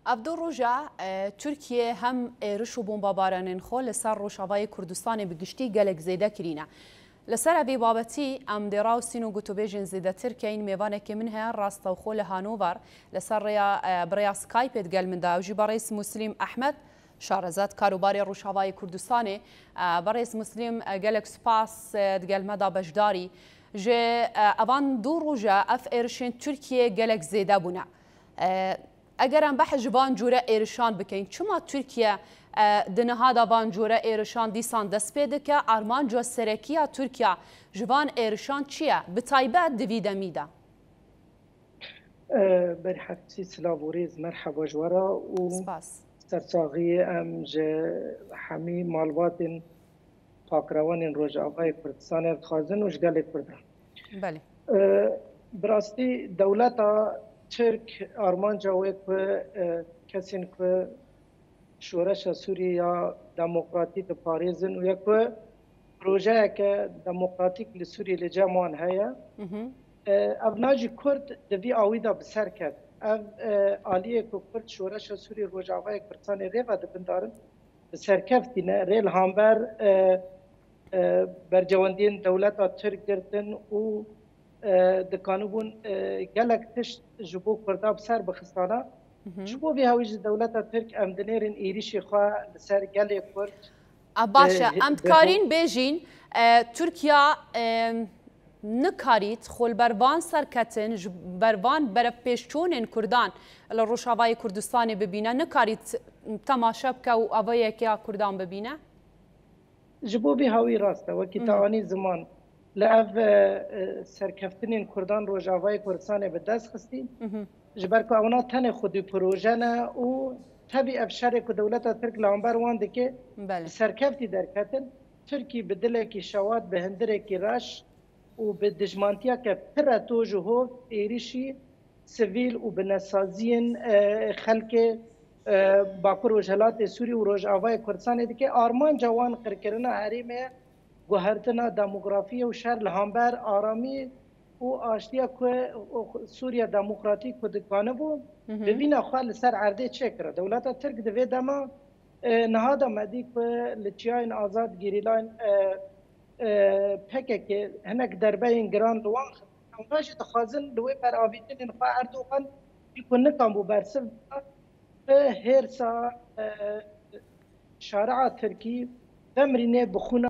افدو روجا ترکیه هم ایرش و بمبارانین خو لسر روشاوای کردستان بگشتی گلک زیده کرینه. لسر ابی بابتی ام دیراو سینو گوتو بیجن زیده ترکیه این میوانه که منها راست و خول هانوور لسر بریا سکایپ گل من دا وجی برئیس مسلم احمد شارزات کاروباری روشاوای کردستان برئیس مسلم گلک سپاس گل مدا بجداری جه اوان دو روجا اف ایرشن ترکیه گلک زیده بونه. اگر ام بحث جوان جوره ایرشان بکن چما ترکیه دنها داوان جوره ایرشان دیسان دست پیدا که آرمان جو سرکیه ترکیه جوان ایرشان چیه بتایبه دویده میده برحبتي سلاوريز مرحبا جوارا و سپاس سرساغي ام حمي مالبات فاكروان روجاوای کردستان خازن وش قال كردان بله براستی دولتا ترک آرمان جاوید که کسین که شورش سوریه دموکراتیک پاریزن و یک پروژه که دموکراتیک لسوریه لجامان هیا اف ناجی کرد دوی آویدا بسر کرد اف آلیه که کرد شورش سوریه روجاوای کردستان ریفا دبندارن بسر کفتینه ریل هامبر برجواندین دولتا ترک گردن و دکانوبون گلک تشت جبو کرده بسر بخستانه جبو بی هویج دولت ترک امدنیرن ایریشی خواه لسر گلک کرد باشه امدکارین بیجین ترکیه نکارید خول بروان سرکتن بروان برف پیشچونین کردان لروشاوای کردستان ببینه نکارید تماشا بکه و اوایه که کردان ببینه جبو بی هوی راسته وکی تاوانی زمان لعب سرکفتنین کردان روجاوای کردستان به دست خستیم جبر که اونا تن خودی پروژه نه و تبی افشار که دولت ترک لامبر وانده که سرکفتی درکتن ترکی به دل کی شواد به هندره کی راش و به دجمانتیا که پر توجه هو ایریشی سویل و به نسازین خلک باکر وجهلات سوری و روجاوای کردستان دی که آرمان جوان قرکرنا حریمه گوهرتنا دموگرافی و شهر لهامبر آرامی و آشتیا که سوریا دموکراتیک و دکانه بو ببینه خواه لسر عرده چه کرده دولت ترک دوی دما نهادا مدی که لچیاین آزاد گیریلاین پکه که هنک دربه این گران دوان خواهش تخوازن دوی پر آویدین خواه اردوغان بیکن نکام بو برسف هرسا شارع ترکی دمرینه بخونه